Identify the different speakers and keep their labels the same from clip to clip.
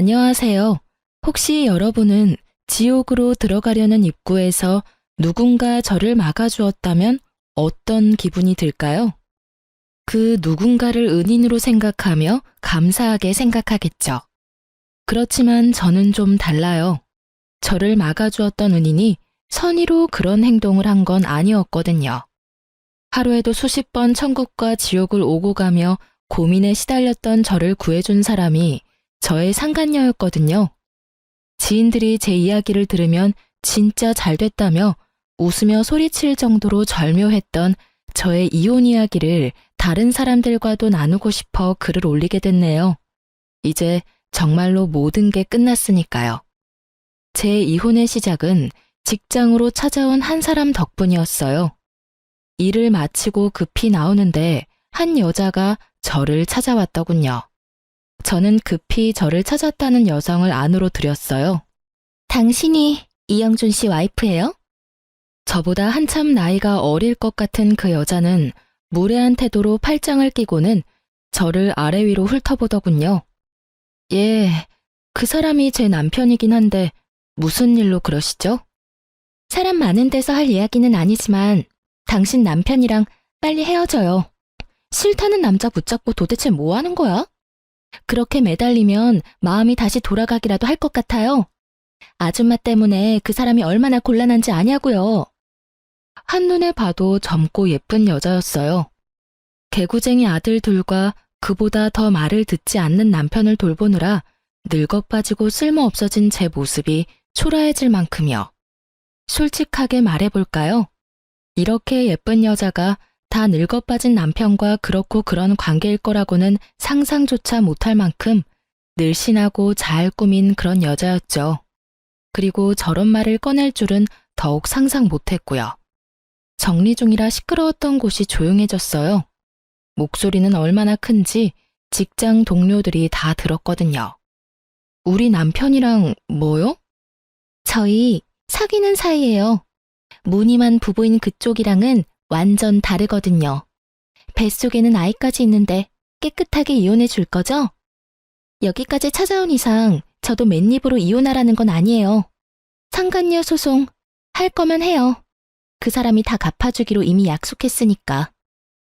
Speaker 1: 안녕하세요. 혹시 여러분은 지옥으로 들어가려는 입구에서 누군가 저를 막아주었다면 어떤 기분이 들까요? 그 누군가를 은인으로 생각하며 감사하게 생각하겠죠. 그렇지만 저는 좀 달라요. 저를 막아주었던 은인이 선의로 그런 행동을 한 건 아니었거든요. 하루에도 수십 번 천국과 지옥을 오고 가며 고민에 시달렸던 저를 구해준 사람이 저의 상간녀였거든요. 지인들이 제 이야기를 들으면 진짜 잘 됐다며 웃으며 소리칠 정도로 절묘했던 저의 이혼 이야기를 다른 사람들과도 나누고 싶어 글을 올리게 됐네요. 이제 정말로 모든 게 끝났으니까요. 제 이혼의 시작은 직장으로 찾아온 한 사람 덕분이었어요. 일을 마치고 급히 나오는데 한 여자가 저를 찾아왔더군요. 저는 급히 저를 찾았다는 여성을 안으로 들였어요. 당신이 이영준 씨 와이프예요? 저보다 한참 나이가 어릴 것 같은 그 여자는 무례한 태도로 팔짱을 끼고는 저를 아래 위로 훑어보더군요. 예, 그 사람이 제 남편이긴 한데 무슨 일로 그러시죠? 사람 많은 데서 할 이야기는 아니지만 당신 남편이랑 빨리 헤어져요. 싫다는 남자 붙잡고 도대체 뭐 하는 거야? 그렇게 매달리면 마음이 다시 돌아가기라도 할 것 같아요. 아줌마 때문에 그 사람이 얼마나 곤란한지 아냐고요. 한눈에 봐도 젊고 예쁜 여자였어요. 개구쟁이 아들 둘과 그보다 더 말을 듣지 않는 남편을 돌보느라 늙어 빠지고 쓸모없어진 제 모습이 초라해질 만큼이요. 솔직하게 말해볼까요? 이렇게 예쁜 여자가 다 늙어 빠진 남편과 그렇고 그런 관계일 거라고는 상상조차 못할 만큼 늘씬하고 잘 꾸민 그런 여자였죠. 그리고 저런 말을 꺼낼 줄은 더욱 상상 못했고요. 정리 중이라 시끄러웠던 곳이 조용해졌어요. 목소리는 얼마나 큰지 직장 동료들이 다 들었거든요. 우리 남편이랑 뭐요? 저희 사귀는 사이예요. 무늬만 부부인 그쪽이랑은 완전 다르거든요. 뱃속에는 아이까지 있는데 깨끗하게 이혼해 줄 거죠? 여기까지 찾아온 이상 저도 맨입으로 이혼하라는 건 아니에요. 상간녀 소송 할 거면 해요. 그 사람이 다 갚아주기로 이미 약속했으니까.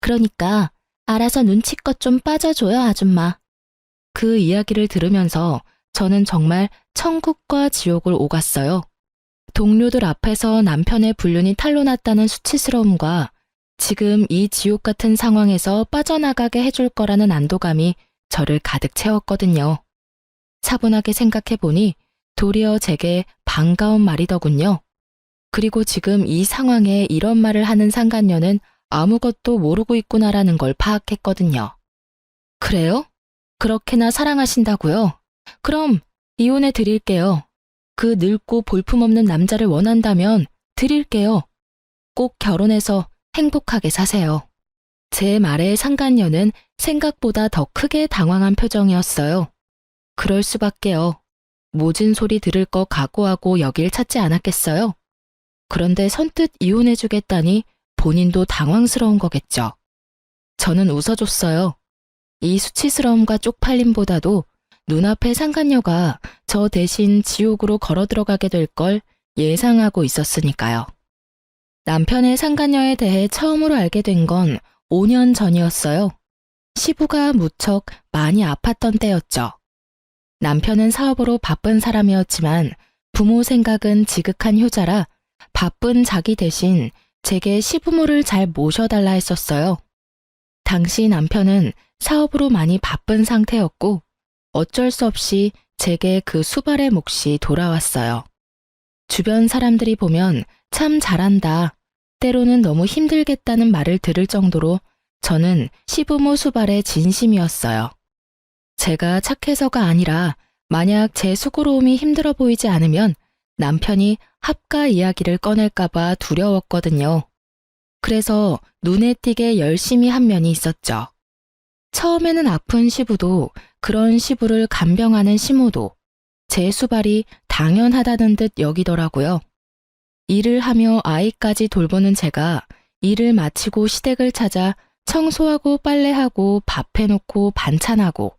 Speaker 1: 그러니까 알아서 눈치껏 좀 빠져줘요, 아줌마. 그 이야기를 들으면서 저는 정말 천국과 지옥을 오갔어요. 동료들 앞에서 남편의 불륜이 탄로났다는 수치스러움과 지금 이 지옥 같은 상황에서 빠져나가게 해줄 거라는 안도감이 저를 가득 채웠거든요. 차분하게 생각해보니 도리어 제게 반가운 말이더군요. 그리고 지금 이 상황에 이런 말을 하는 상간녀는 아무것도 모르고 있구나라는 걸 파악했거든요. 그래요? 그렇게나 사랑하신다고요? 그럼 이혼해 드릴게요. 그 늙고 볼품없는 남자를 원한다면 드릴게요. 꼭 결혼해서 행복하게 사세요. 제 말에 상간녀는 생각보다 더 크게 당황한 표정이었어요. 그럴 수밖에요. 모진 소리 들을 거 각오하고 여길 찾지 않았겠어요? 그런데 선뜻 이혼해주겠다니 본인도 당황스러운 거겠죠. 저는 웃어줬어요. 이 수치스러움과 쪽팔림보다도 눈앞의 상간녀가 저 대신 지옥으로 걸어 들어가게 될 걸 예상하고 있었으니까요. 남편의 상간녀에 대해 처음으로 알게 된 건 5년 전이었어요. 시부가 무척 많이 아팠던 때였죠. 남편은 사업으로 바쁜 사람이었지만 부모 생각은 지극한 효자라 바쁜 자기 대신 제게 시부모를 잘 모셔달라 했었어요. 당시 남편은 사업으로 많이 바쁜 상태였고 어쩔 수 없이 제게 그 수발의 몫이 돌아왔어요. 주변 사람들이 보면 참 잘한다, 때로는 너무 힘들겠다는 말을 들을 정도로 저는 시부모 수발의 진심이었어요. 제가 착해서가 아니라 만약 제 수고로움이 힘들어 보이지 않으면 남편이 합가 이야기를 꺼낼까봐 두려웠거든요. 그래서 눈에 띄게 열심히 한 면이 있었죠. 처음에는 아픈 시부도 그런 시부를 간병하는 시모도 제 수발이 당연하다는 듯 여기더라고요. 일을 하며 아이까지 돌보는 제가 일을 마치고 시댁을 찾아 청소하고 빨래하고 밥 해놓고 반찬하고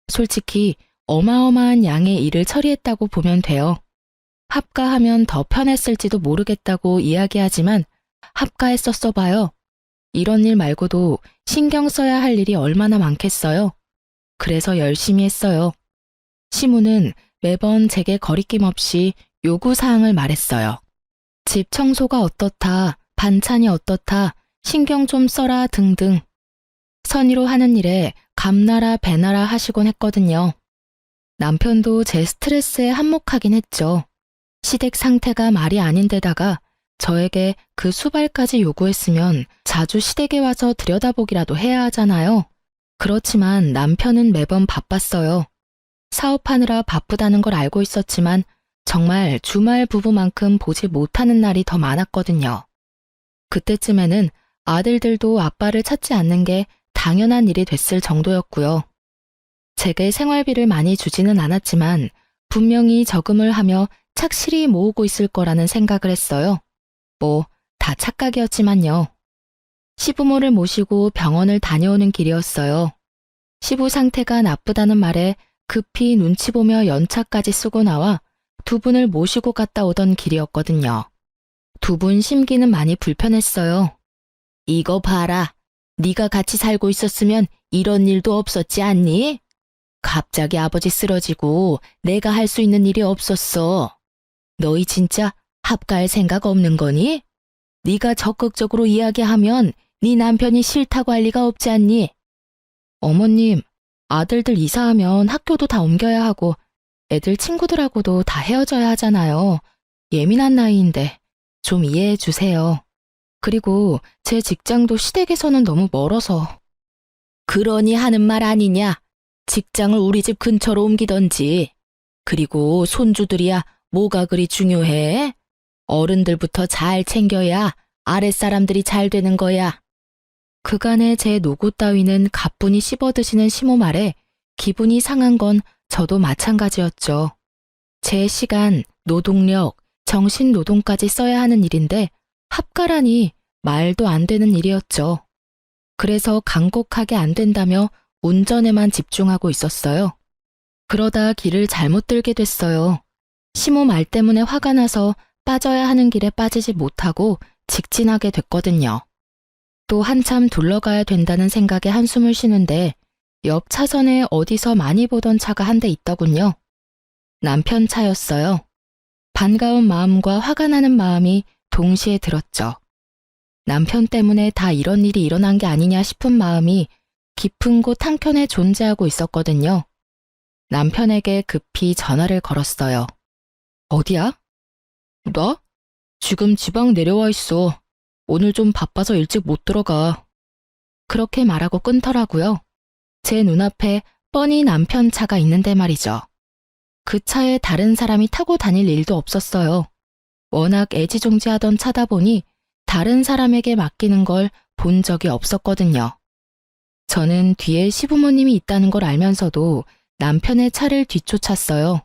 Speaker 1: 솔직히 어마어마한 양의 일을 처리했다고 보면 돼요. 합가하면 더 편했을지도 모르겠다고 이야기하지만 합가했었어 봐요. 이런 일 말고도 신경 써야 할 일이 얼마나 많겠어요. 그래서 열심히 했어요. 시무는 매번 제게 거리낌 없이 요구사항을 말했어요. 집 청소가 어떻다, 반찬이 어떻다, 신경 좀 써라 등등. 선의로 하는 일에 감나라 배나라 하시곤 했거든요. 남편도 제 스트레스에 한몫하긴 했죠. 시댁 상태가 말이 아닌데다가 저에게 그 수발까지 요구했으면 자주 시댁에 와서 들여다보기라도 해야 하잖아요. 그렇지만 남편은 매번 바빴어요. 사업하느라 바쁘다는 걸 알고 있었지만 정말 주말 부부만큼 보지 못하는 날이 더 많았거든요. 그때쯤에는 아들들도 아빠를 찾지 않는 게 당연한 일이 됐을 정도였고요. 제게 생활비를 많이 주지는 않았지만 분명히 저금을 하며 착실히 모으고 있을 거라는 생각을 했어요. 뭐, 다 착각이었지만요. 시부모를 모시고 병원을 다녀오는 길이었어요. 시부 상태가 나쁘다는 말에 급히 눈치 보며 연차까지 쓰고 나와 두 분을 모시고 갔다 오던 길이었거든요. 두 분 심기는 많이 불편했어요. 이거 봐라. 네가 같이 살고 있었으면 이런 일도 없었지 않니? 갑자기 아버지 쓰러지고 내가 할 수 있는 일이 없었어. 너희 진짜 합가할 생각 없는 거니? 네가 적극적으로 이야기하면 네 남편이 싫다고 할 리가 없지 않니? 어머님, 아들들 이사하면 학교도 다 옮겨야 하고 애들 친구들하고도 다 헤어져야 하잖아요. 예민한 나이인데 좀 이해해 주세요. 그리고 제 직장도 시댁에서는 너무 멀어서. 그러니 하는 말 아니냐? 직장을 우리 집 근처로 옮기던지. 그리고 손주들이야 뭐가 그리 중요해? 어른들부터 잘 챙겨야 아랫사람들이 잘 되는 거야. 그간의 제 노고 따위는 가뿐히 씹어드시는 시모 말에 기분이 상한 건 저도 마찬가지였죠. 제 시간, 노동력, 정신노동까지 써야 하는 일인데 합가라니 말도 안 되는 일이었죠. 그래서 간곡하게 안 된다며 운전에만 집중하고 있었어요. 그러다 길을 잘못 들게 됐어요. 시모 말 때문에 화가 나서 빠져야 하는 길에 빠지지 못하고 직진하게 됐거든요. 또 한참 둘러가야 된다는 생각에 한숨을 쉬는데 옆 차선에 어디서 많이 보던 차가 한 대 있더군요. 남편 차였어요. 반가운 마음과 화가 나는 마음이 동시에 들었죠. 남편 때문에 다 이런 일이 일어난 게 아니냐 싶은 마음이 깊은 곳 한켠에 존재하고 있었거든요. 남편에게 급히 전화를 걸었어요. 어디야? 나? 지금 지방 내려와 있어. 오늘 좀 바빠서 일찍 못 들어가. 그렇게 말하고 끊더라고요. 제 눈앞에 뻔히 남편 차가 있는데 말이죠. 그 차에 다른 사람이 타고 다닐 일도 없었어요. 워낙 애지중지하던 차다 보니 다른 사람에게 맡기는 걸 본 적이 없었거든요. 저는 뒤에 시부모님이 있다는 걸 알면서도 남편의 차를 뒤쫓았어요.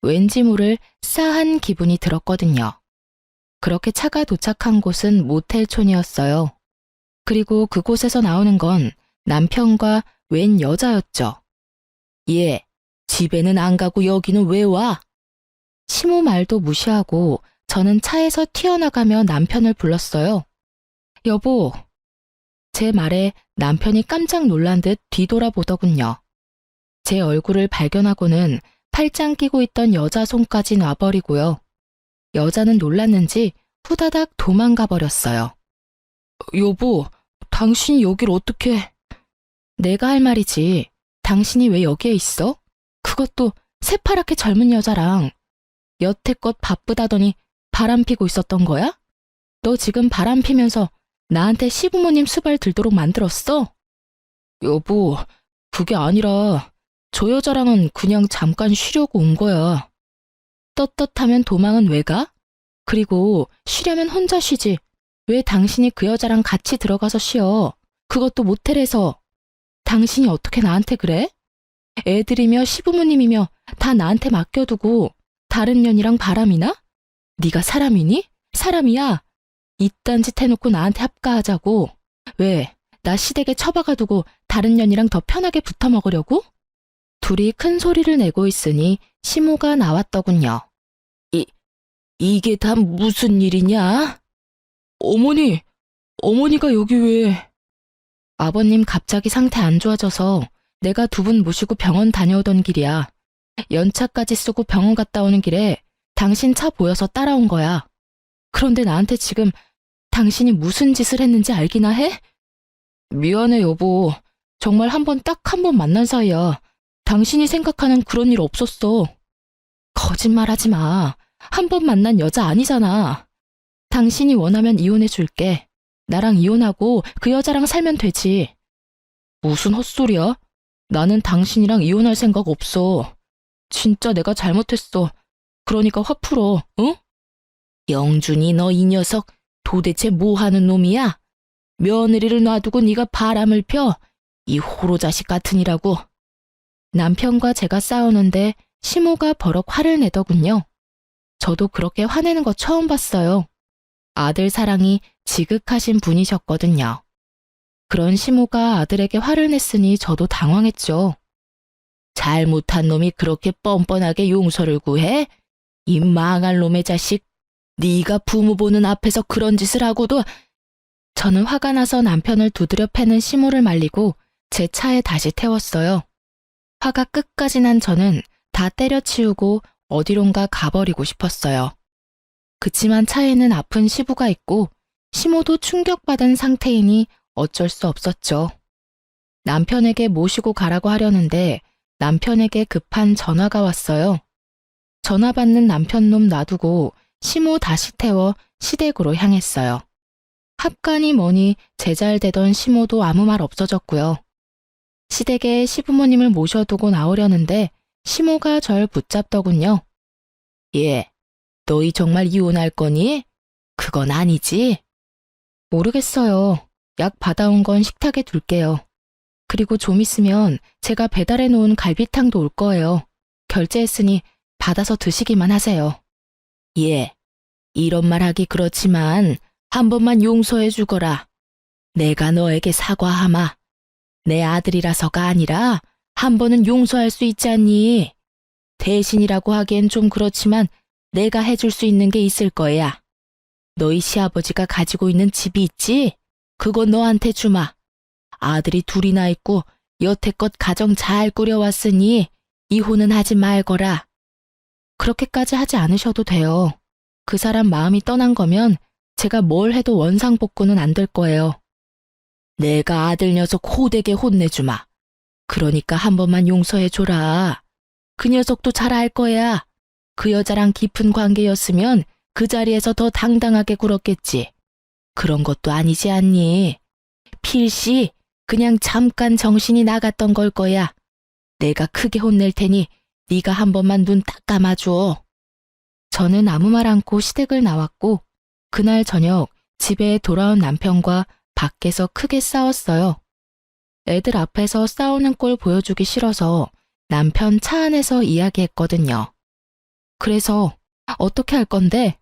Speaker 1: 왠지 모를 싸한 기분이 들었거든요. 그렇게 차가 도착한 곳은 모텔촌이었어요. 그리고 그곳에서 나오는 건 남편과 웬 여자였죠. 얘, 집에는 안 가고 여기는 왜 와? 시모 말도 무시하고 저는 차에서 튀어나가며 남편을 불렀어요. 여보. 제 말에 남편이 깜짝 놀란 듯 뒤돌아보더군요. 제 얼굴을 발견하고는 팔짱 끼고 있던 여자 손까지 놔버리고요. 여자는 놀랐는지 후다닥 도망가 버렸어요. 여보, 당신이 여길 어떻게... 내가 할 말이지. 당신이 왜 여기에 있어? 그것도 새파랗게 젊은 여자랑. 여태껏 바쁘다더니 바람 피고 있었던 거야? 너 지금 바람 피면서 나한테 시부모님 수발 들도록 만들었어? 여보, 그게 아니라 저 여자랑은 그냥 잠깐 쉬려고 온 거야. 떳떳하면 도망은 왜 가? 그리고 쉬려면 혼자 쉬지. 왜 당신이 그 여자랑 같이 들어가서 쉬어? 그것도 모텔에서. 당신이 어떻게 나한테 그래? 애들이며 시부모님이며 다 나한테 맡겨두고 다른 년이랑 바람이나? 네가 사람이니? 사람이야. 이딴 짓 해놓고 나한테 합가하자고. 왜? 나 시댁에 처박아두고 다른 년이랑 더 편하게 붙어 먹으려고? 둘이 큰 소리를 내고 있으니 시모가 나왔더군요. 이게 다 무슨 일이냐? 어머니가 여기 왜? 아버님 갑자기 상태 안 좋아져서 내가 두 분 모시고 병원 다녀오던 길이야. 연차까지 쓰고 병원 갔다 오는 길에 당신 차 보여서 따라온 거야. 그런데 나한테 지금 당신이 무슨 짓을 했는지 알기나 해? 미안해, 여보. 정말 딱 한 번 만난 사이야. 당신이 생각하는 그런 일 없었어. 거짓말하지 마. 한 번 만난 여자 아니잖아. 당신이 원하면 이혼해 줄게. 나랑 이혼하고 그 여자랑 살면 되지. 무슨 헛소리야? 나는 당신이랑 이혼할 생각 없어. 진짜 내가 잘못했어. 그러니까 화 풀어, 응? 영준이, 너 이 녀석 도대체 뭐 하는 놈이야? 며느리를 놔두고 네가 바람을 펴? 이 호로 자식 같으니라고. 남편과 제가 싸우는데 시모가 버럭 화를 내더군요. 저도 그렇게 화내는 거 처음 봤어요. 아들 사랑이 지극하신 분이셨거든요. 그런 시모가 아들에게 화를 냈으니 저도 당황했죠. 잘못한 놈이 그렇게 뻔뻔하게 용서를 구해? 이 망할 놈의 자식. 네가 부모 보는 앞에서 그런 짓을 하고도. 저는 화가 나서 남편을 두드려 패는 시모를 말리고 제 차에 다시 태웠어요. 화가 끝까지 난 저는 다 때려치우고 어디론가 가버리고 싶었어요. 그치만 차에는 아픈 시부가 있고 시모도 충격받은 상태이니 어쩔 수 없었죠. 남편에게 모시고 가라고 하려는데 남편에게 급한 전화가 왔어요. 전화 받는 남편놈 놔두고 시모 다시 태워 시댁으로 향했어요. 합간이 뭐니 제잘되던 시모도 아무 말 없어졌고요. 시댁에 시부모님을 모셔두고 나오려는데 시모가 절 붙잡더군요. 예, 너희 정말 이혼할 거니? 그건 아니지? 모르겠어요. 약 받아온 건 식탁에 둘게요. 그리고 좀 있으면 제가 배달해 놓은 갈비탕도 올 거예요. 결제했으니 받아서 드시기만 하세요. 예, 이런 말 하기 그렇지만 한 번만 용서해 주거라. 내가 너에게 사과하마. 내 아들이라서가 아니라 한 번은 용서할 수 있지 않니? 대신이라고 하기엔 좀 그렇지만 내가 해줄 수 있는 게 있을 거야. 너희 시아버지가 가지고 있는 집이 있지? 그거 너한테 주마. 아들이 둘이나 있고 여태껏 가정 잘 꾸려왔으니 이혼은 하지 말거라. 그렇게까지 하지 않으셔도 돼요. 그 사람 마음이 떠난 거면 제가 뭘 해도 원상복구는 안 될 거예요. 내가 아들 녀석 호되게 혼내주마. 그러니까 한 번만 용서해줘라. 그 녀석도 잘 알 거야. 그 여자랑 깊은 관계였으면 그 자리에서 더 당당하게 굴었겠지. 그런 것도 아니지 않니? 필시 그냥 잠깐 정신이 나갔던 걸 거야. 내가 크게 혼낼 테니 네가 한 번만 눈 딱 감아줘. 저는 아무 말 않고 시댁을 나왔고 그날 저녁 집에 돌아온 남편과 밖에서 크게 싸웠어요. 애들 앞에서 싸우는 꼴 보여주기 싫어서 남편 차 안에서 이야기했거든요. 그래서 어떻게 할 건데?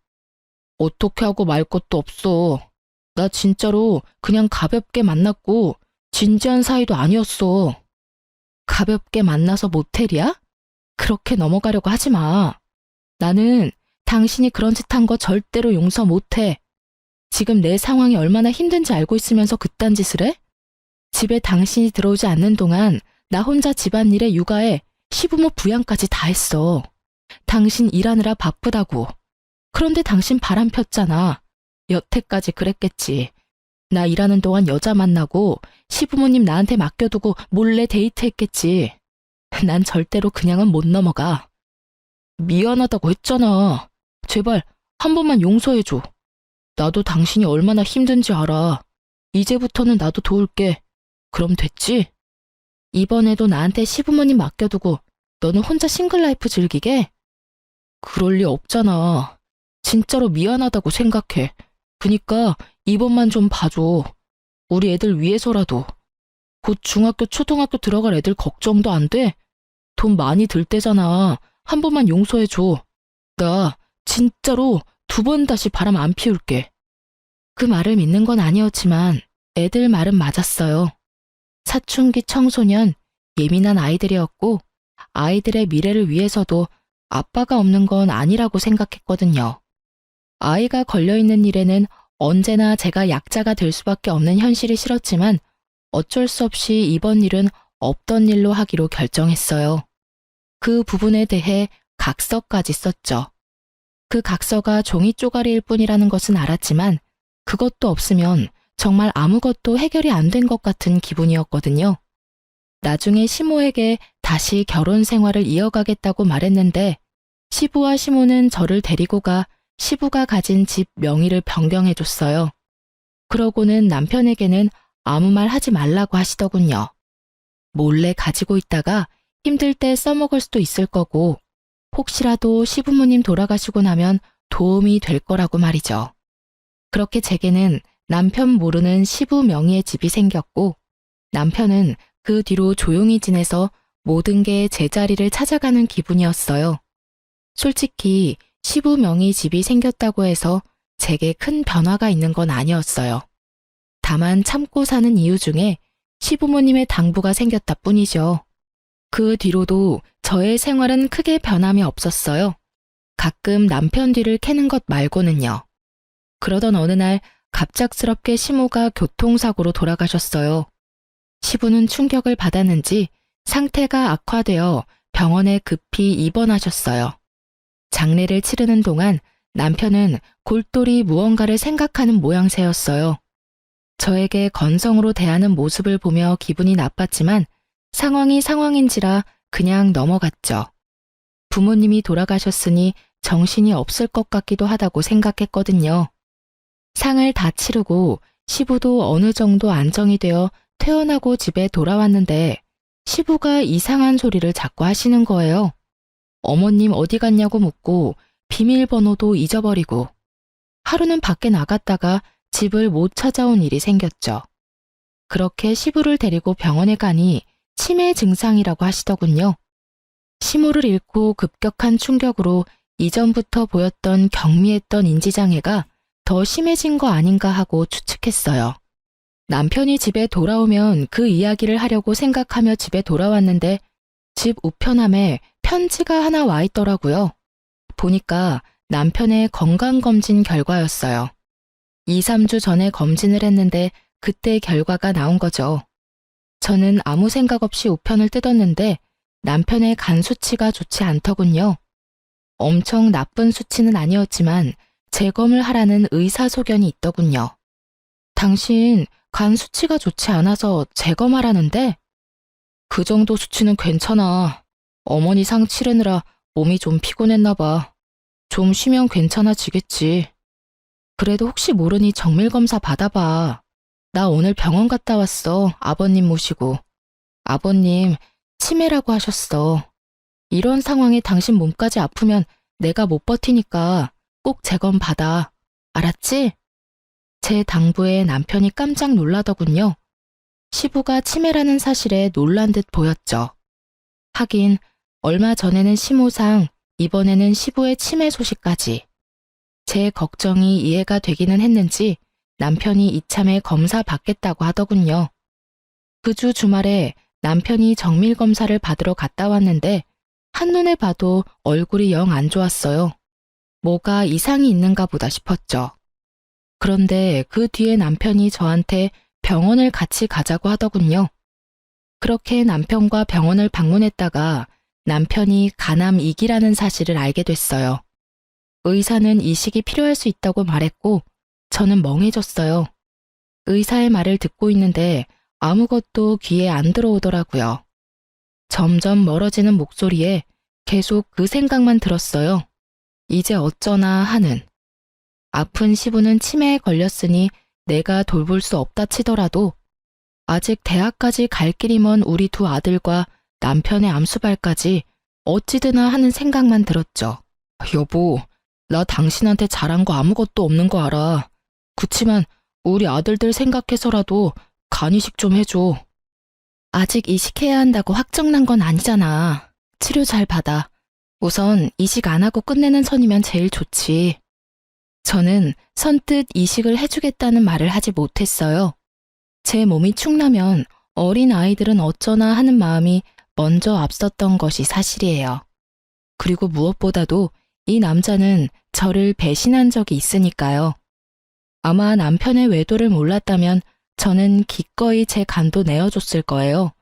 Speaker 1: 어떻게 하고 말 것도 없어. 나 진짜로 그냥 가볍게 만났고 진지한 사이도 아니었어. 가볍게 만나서 모텔이야? 그렇게 넘어가려고 하지 마. 나는 당신이 그런 짓 한 거 절대로 용서 못해. 지금 내 상황이 얼마나 힘든지 알고 있으면서 그딴 짓을 해? 집에 당신이 들어오지 않는 동안 나 혼자 집안일에 육아에 시부모 부양까지 다 했어. 당신 일하느라 바쁘다고. 그런데 당신 바람 폈잖아. 여태까지 그랬겠지. 나 일하는 동안 여자 만나고 시부모님 나한테 맡겨두고 몰래 데이트했겠지. 난 절대로 그냥은 못 넘어가. 미안하다고 했잖아. 제발 한 번만 용서해줘. 나도 당신이 얼마나 힘든지 알아. 이제부터는 나도 도울게. 그럼 됐지? 이번에도 나한테 시부모님 맡겨두고 너는 혼자 싱글라이프 즐기게? 그럴 리 없잖아. 진짜로 미안하다고 생각해. 그니까 이번만 좀 봐줘. 우리 애들 위해서라도. 곧 중학교, 초등학교 들어갈 애들 걱정도 안 돼? 돈 많이 들 때잖아. 한 번만 용서해줘. 나 진짜로 2번 다시 바람 안 피울게. 그 말을 믿는 건 아니었지만 애들 말은 맞았어요. 사춘기 청소년, 예민한 아이들이었고 아이들의 미래를 위해서도 아빠가 없는 건 아니라고 생각했거든요. 아이가 걸려있는 일에는 언제나 제가 약자가 될 수밖에 없는 현실이 싫었지만 어쩔 수 없이 이번 일은 없던 일로 하기로 결정했어요. 그 부분에 대해 각서까지 썼죠. 그 각서가 종이 쪼가리일 뿐이라는 것은 알았지만 그것도 없으면 정말 아무것도 해결이 안 된 것 같은 기분이었거든요. 나중에 시모에게 다시 결혼 생활을 이어가겠다고 말했는데 시부와 시모는 저를 데리고 가 시부가 가진 집 명의를 변경해줬어요. 그러고는 남편에게는 아무 말 하지 말라고 하시더군요. 몰래 가지고 있다가 힘들 때 써먹을 수도 있을 거고 혹시라도 시부모님 돌아가시고 나면 도움이 될 거라고 말이죠. 그렇게 제게는 남편 모르는 시부 명의의 집이 생겼고 남편은 그 뒤로 조용히 지내서 모든 게 제자리를 찾아가는 기분이었어요. 솔직히 시부 명의 집이 생겼다고 해서 제게 큰 변화가 있는 건 아니었어요. 다만 참고 사는 이유 중에 시부모님의 당부가 생겼다 뿐이죠. 그 뒤로도 저의 생활은 크게 변함이 없었어요. 가끔 남편 뒤를 캐는 것 말고는요. 그러던 어느 날 갑작스럽게 시모가 교통사고로 돌아가셨어요. 시부는 충격을 받았는지 상태가 악화되어 병원에 급히 입원하셨어요. 장례를 치르는 동안 남편은 골똘히 무언가를 생각하는 모양새였어요. 저에게 건성으로 대하는 모습을 보며 기분이 나빴지만 상황이 상황인지라 그냥 넘어갔죠. 부모님이 돌아가셨으니 정신이 없을 것 같기도 하다고 생각했거든요. 상을 다 치르고 시부도 어느 정도 안정이 되어 퇴원하고 집에 돌아왔는데 시부가 이상한 소리를 자꾸 하시는 거예요. 어머님 어디 갔냐고 묻고 비밀번호도 잊어버리고 하루는 밖에 나갔다가 집을 못 찾아온 일이 생겼죠. 그렇게 시부를 데리고 병원에 가니 치매 증상이라고 하시더군요. 시모를 잃고 급격한 충격으로 이전부터 보였던 경미했던 인지장애가 더 심해진 거 아닌가 하고 추측했어요. 남편이 집에 돌아오면 그 이야기를 하려고 생각하며 집에 돌아왔는데 집 우편함에 편지가 하나 와 있더라고요. 보니까 남편의 건강검진 결과였어요. 2, 3주 전에 검진을 했는데 그때 결과가 나온 거죠. 저는 아무 생각 없이 우편을 뜯었는데 남편의 간 수치가 좋지 않더군요. 엄청 나쁜 수치는 아니었지만 재검을 하라는 의사소견이 있더군요. 당신 간 수치가 좋지 않아서 재검하라는데? 그 정도 수치는 괜찮아. 어머니 상 치르느라 몸이 좀 피곤했나 봐. 좀 쉬면 괜찮아지겠지. 그래도 혹시 모르니 정밀검사 받아봐. 나 오늘 병원 갔다 왔어. 아버님 모시고. 아버님 치매라고 하셨어. 이런 상황에 당신 몸까지 아프면 내가 못 버티니까 꼭 재검 받아. 알았지? 제 당부에 남편이 깜짝 놀라더군요. 시부가 치매라는 사실에 놀란 듯 보였죠. 하긴 얼마 전에는 시모상, 이번에는 시부의 치매 소식까지. 제 걱정이 이해가 되기는 했는지 남편이 이참에 검사 받겠다고 하더군요. 그 주 주말에 남편이 정밀검사를 받으러 갔다 왔는데 한눈에 봐도 얼굴이 영 안 좋았어요. 뭐가 이상이 있는가 보다 싶었죠. 그런데 그 뒤에 남편이 저한테 병원을 같이 가자고 하더군요. 그렇게 남편과 병원을 방문했다가 남편이 간암 2기라는 사실을 알게 됐어요. 의사는 이식이 필요할 수 있다고 말했고 저는 멍해졌어요. 의사의 말을 듣고 있는데 아무것도 귀에 안 들어오더라고요. 점점 멀어지는 목소리에 계속 그 생각만 들었어요. 이제 어쩌나 하는. 아픈 시부는 치매에 걸렸으니 내가 돌볼 수 없다 치더라도 아직 대학까지 갈 길이 먼 우리 두 아들과 남편의 암수발까지 어찌드나 하는 생각만 들었죠. 여보, 나 당신한테 잘한 거 아무것도 없는 거 알아. 그치만 우리 아들들 생각해서라도 간이식 좀 해줘. 아직 이식해야 한다고 확정난 건 아니잖아. 치료 잘 받아. 우선 이식 안 하고 끝내는 선이면 제일 좋지. 저는 선뜻 이식을 해주겠다는 말을 하지 못했어요. 제 몸이 축나면 어린 아이들은 어쩌나 하는 마음이 먼저 앞섰던 것이 사실이에요. 그리고 무엇보다도 이 남자는 저를 배신한 적이 있으니까요. 아마 남편의 외도를 몰랐다면 저는 기꺼이 제 간도 내어줬을 거예요.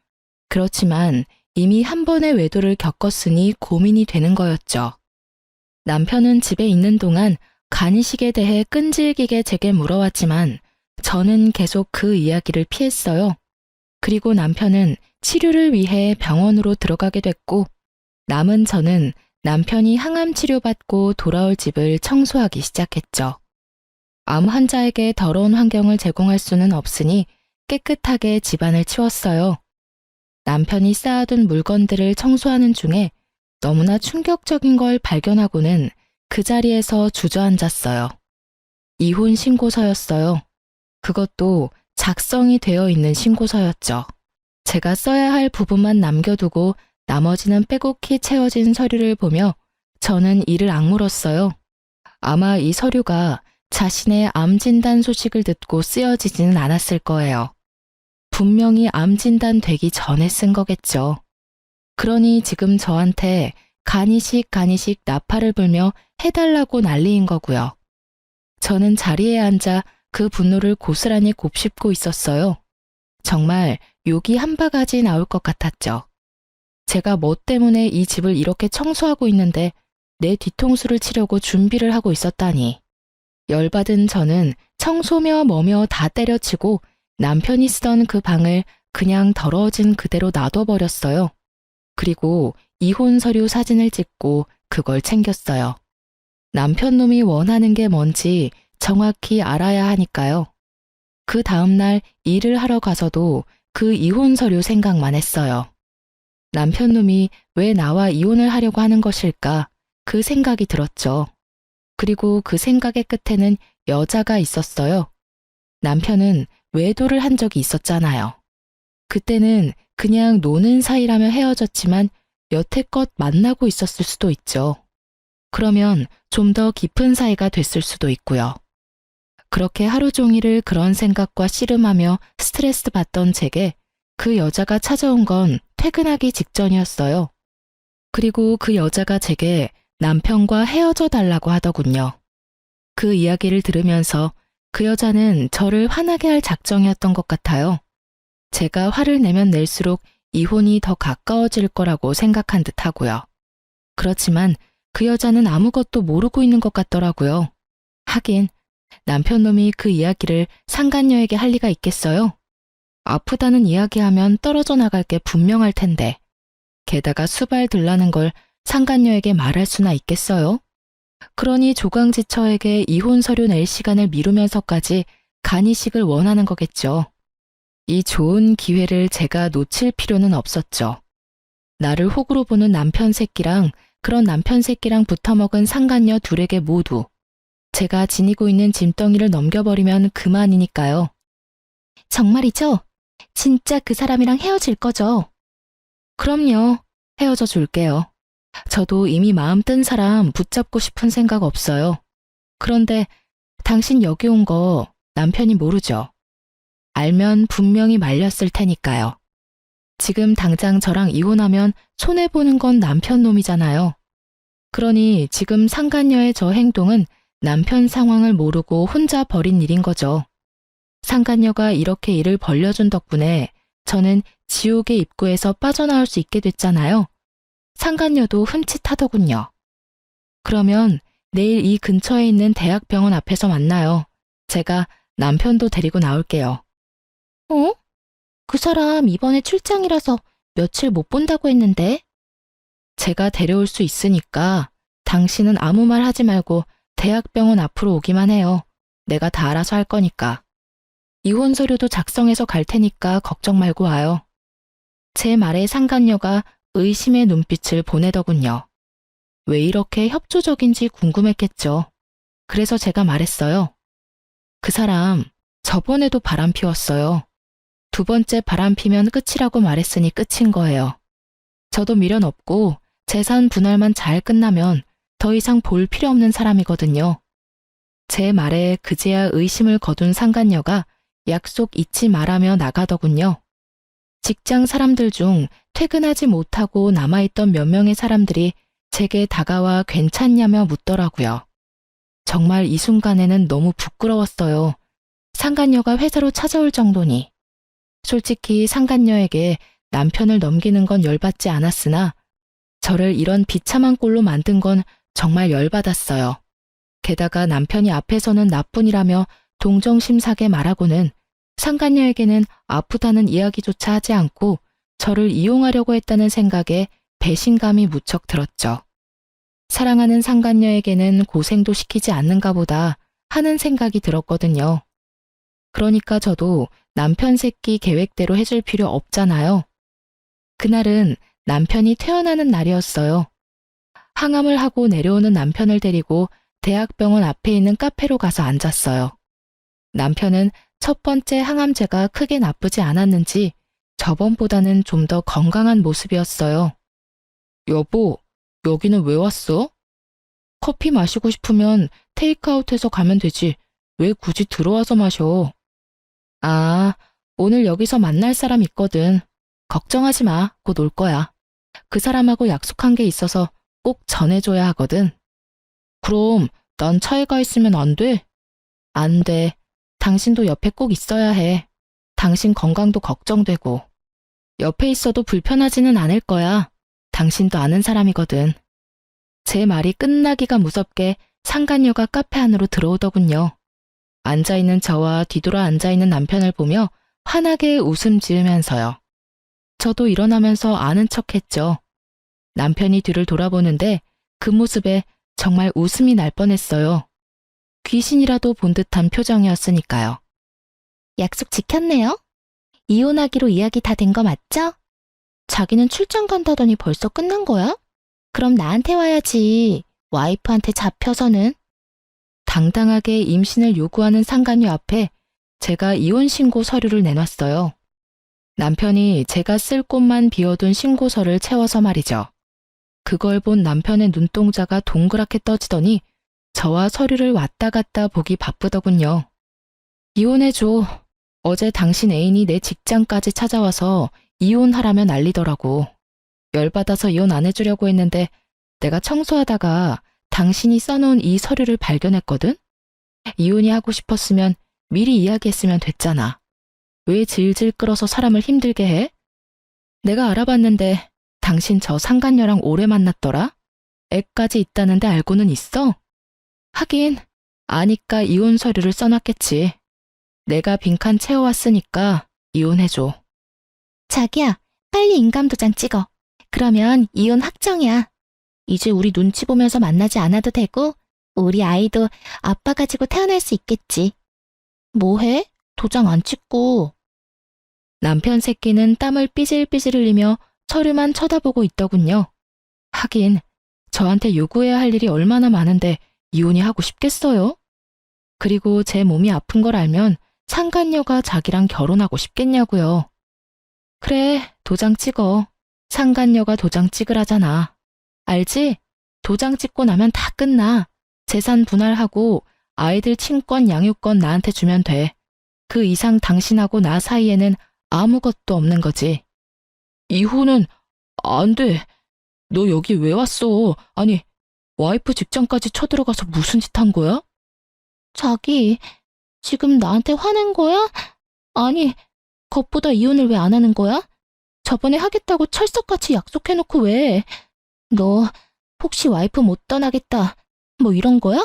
Speaker 1: 그렇지만 이미 한 번의 외도를 겪었으니 고민이 되는 거였죠. 남편은 집에 있는 동안 간이식에 대해 끈질기게 제게 물어왔지만 저는 계속 그 이야기를 피했어요. 그리고 남편은 치료를 위해 병원으로 들어가게 됐고 남은 저는 남편이 항암 치료받고 돌아올 집을 청소하기 시작했죠. 암 환자에게 더러운 환경을 제공할 수는 없으니 깨끗하게 집안을 치웠어요. 남편이 쌓아둔 물건들을 청소하는 중에 너무나 충격적인 걸 발견하고는 그 자리에서 주저앉았어요. 이혼 신고서였어요. 그것도 작성이 되어 있는 신고서였죠. 제가 써야 할 부분만 남겨두고 나머지는 빼곡히 채워진 서류를 보며 저는 이를 악물었어요. 아마 이 서류가 자신의 암 진단 소식을 듣고 쓰여지지는 않았을 거예요. 분명히 암 진단 되기 전에 쓴 거겠죠. 그러니 지금 저한테 간이식 나팔을 불며 해달라고 난리인 거고요. 저는 자리에 앉아 그 분노를 고스란히 곱씹고 있었어요. 정말 욕이 한 바가지 나올 것 같았죠. 제가 뭐 때문에 이 집을 이렇게 청소하고 있는데 내 뒤통수를 치려고 준비를 하고 있었다니. 열받은 저는 청소며 뭐며 다 때려치고 남편이 쓰던 그 방을 그냥 더러워진 그대로 놔둬버렸어요. 그리고 이혼 서류 사진을 찍고 그걸 챙겼어요. 남편 놈이 원하는 게 뭔지 정확히 알아야 하니까요. 그 다음날 일을 하러 가서도 그 이혼 서류 생각만 했어요. 남편 놈이 왜 나와 이혼을 하려고 하는 것일까? 그 생각이 들었죠. 그리고 그 생각의 끝에는 여자가 있었어요. 남편은 외도를 한 적이 있었잖아요. 그때는 그냥 노는 사이라며 헤어졌지만 여태껏 만나고 있었을 수도 있죠. 그러면 좀 더 깊은 사이가 됐을 수도 있고요. 그렇게 하루 종일을 그런 생각과 씨름하며 스트레스 받던 제게 그 여자가 찾아온 건 퇴근하기 직전이었어요. 그리고 그 여자가 제게 남편과 헤어져 달라고 하더군요. 그 이야기를 들으면서 그 여자는 저를 화나게 할 작정이었던 것 같아요. 제가 화를 내면 낼수록 이혼이 더 가까워질 거라고 생각한 듯 하고요. 그렇지만 그 여자는 아무것도 모르고 있는 것 같더라고요. 하긴 남편 놈이 그 이야기를 상간녀에게 할 리가 있겠어요? 아프다는 이야기하면 떨어져 나갈 게 분명할 텐데 게다가 수발 들라는 걸 상간녀에게 말할 수나 있겠어요? 그러니 조강지처에게 이혼 서류 낼 시간을 미루면서까지 간이식을 원하는 거겠죠. 이 좋은 기회를 제가 놓칠 필요는 없었죠. 나를 호구로 보는 남편 새끼랑 그런 남편 새끼랑 붙어먹은 상간녀 둘에게 모두 제가 지니고 있는 짐덩이를 넘겨버리면 그만이니까요. 정말이죠? 진짜 그 사람이랑 헤어질 거죠? 그럼요. 헤어져 줄게요. 저도 이미 마음 뜬 사람 붙잡고 싶은 생각 없어요. 그런데 당신 여기 온 거 남편이 모르죠? 알면 분명히 말렸을 테니까요. 지금 당장 저랑 이혼하면 손해보는 건 남편 놈이잖아요. 그러니 지금 상간녀의 저 행동은 남편 상황을 모르고 혼자 벌인 일인 거죠. 상간녀가 이렇게 일을 벌려준 덕분에 저는 지옥의 입구에서 빠져나올 수 있게 됐잖아요. 상간녀도 흠칫하더군요. 그러면 내일 이 근처에 있는 대학병원 앞에서 만나요. 제가 남편도 데리고 나올게요. 어? 그 사람 이번에 출장이라서 며칠 못 본다고 했는데? 제가 데려올 수 있으니까 당신은 아무 말 하지 말고 대학병원 앞으로 오기만 해요. 내가 다 알아서 할 거니까. 이혼 서류도 작성해서 갈 테니까 걱정 말고 와요. 제 말에 상간녀가 의심의 눈빛을 보내더군요. 왜 이렇게 협조적인지 궁금했겠죠. 그래서 제가 말했어요. 그 사람 저번에도 바람 피웠어요. 두 번째 바람 피면 끝이라고 말했으니 끝인 거예요. 저도 미련 없고 재산 분할만 잘 끝나면 더 이상 볼 필요 없는 사람이거든요. 제 말에 그제야 의심을 거둔 상간녀가 약속 잊지 말라며 나가더군요. 직장 사람들 중 퇴근하지 못하고 남아있던 몇 명의 사람들이 제게 다가와 괜찮냐며 묻더라고요. 정말 이 순간에는 너무 부끄러웠어요. 상간녀가 회사로 찾아올 정도니. 솔직히 상간녀에게 남편을 넘기는 건 열받지 않았으나 저를 이런 비참한 꼴로 만든 건 정말 열받았어요. 게다가 남편이 앞에서는 나뿐이라며 동정심사게 말하고는 상간녀에게는 아프다는 이야기조차 하지 않고 저를 이용하려고 했다는 생각에 배신감이 무척 들었죠. 사랑하는 상간녀에게는 고생도 시키지 않는가 보다 하는 생각이 들었거든요. 그러니까 저도 남편 새끼 계획대로 해줄 필요 없잖아요. 그날은 남편이 퇴원하는 날이었어요. 항암을 하고 내려오는 남편을 데리고 대학병원 앞에 있는 카페로 가서 앉았어요. 남편은 첫 번째 항암제가 크게 나쁘지 않았는지 저번보다는 좀 더 건강한 모습이었어요. 여보, 여기는 왜 왔어? 커피 마시고 싶으면 테이크아웃해서 가면 되지. 왜 굳이 들어와서 마셔? 아, 오늘 여기서 만날 사람 있거든. 걱정하지 마. 곧 올 거야. 그 사람하고 약속한 게 있어서 꼭 전해줘야 하거든. 그럼 난 차에 가 있으면 안 돼? 안 돼. 당신도 옆에 꼭 있어야 해. 당신 건강도 걱정되고. 옆에 있어도 불편하지는 않을 거야. 당신도 아는 사람이거든. 제 말이 끝나기가 무섭게 상간녀가 카페 안으로 들어오더군요. 앉아있는 저와 뒤돌아 앉아있는 남편을 보며 환하게 웃음 지으면서요. 저도 일어나면서 아는 척했죠. 남편이 뒤를 돌아보는데 그 모습에 정말 웃음이 날 뻔했어요. 귀신이라도 본 듯한 표정이었으니까요. 약속 지켰네요. 이혼하기로 이야기 다 된 거 맞죠? 자기는 출장 간다더니 벌써 끝난 거야? 그럼 나한테 와야지. 와이프한테 잡혀서는. 당당하게 임신을 요구하는 상간녀 앞에 제가 이혼 신고 서류를 내놨어요. 남편이 제가 쓸 곳만 비워둔 신고서를 채워서 말이죠. 그걸 본 남편의 눈동자가 동그랗게 떠지더니 저와 서류를 왔다 갔다 보기 바쁘더군요. 이혼해줘. 어제 당신 애인이 내 직장까지 찾아와서 이혼하라며 난리더라고. 열받아서 이혼 안 해주려고 했는데 내가 청소하다가 당신이 써놓은 이 서류를 발견했거든? 이혼이 하고 싶었으면 미리 이야기했으면 됐잖아. 왜 질질 끌어서 사람을 힘들게 해? 내가 알아봤는데 당신 저 상간녀랑 오래 만났더라? 애까지 있다는데 알고는 있어? 하긴 아니까 이혼 서류를 써놨겠지. 내가 빈칸 채워왔으니까 이혼해줘. 자기야, 빨리 인감도장 찍어. 그러면 이혼 확정이야. 이제 우리 눈치 보면서 만나지 않아도 되고 우리 아이도 아빠 가지고 태어날 수 있겠지. 뭐해? 도장 안 찍고. 남편 새끼는 땀을 삐질삐질 흘리며 서류만 쳐다보고 있더군요. 하긴 저한테 요구해야 할 일이 얼마나 많은데 이혼이 하고 싶겠어요? 그리고 제 몸이 아픈 걸 알면 상간녀가 자기랑 결혼하고 싶겠냐고요. 그래, 도장 찍어. 상간녀가 도장 찍으라잖아. 알지? 도장 찍고 나면 다 끝나. 재산 분할하고 아이들 친권, 양육권 나한테 주면 돼. 그 이상 당신하고 나 사이에는 아무것도 없는 거지. 이혼은 안 돼. 너 여기 왜 왔어? 아니, 와이프 직장까지 쳐들어가서 무슨 짓 한 거야? 자기, 지금 나한테 화낸 거야? 아니, 겉보다 이혼을 왜 안 하는 거야? 저번에 하겠다고 철석같이 약속해놓고 왜? 너 혹시 와이프 못 떠나겠다 뭐 이런 거야?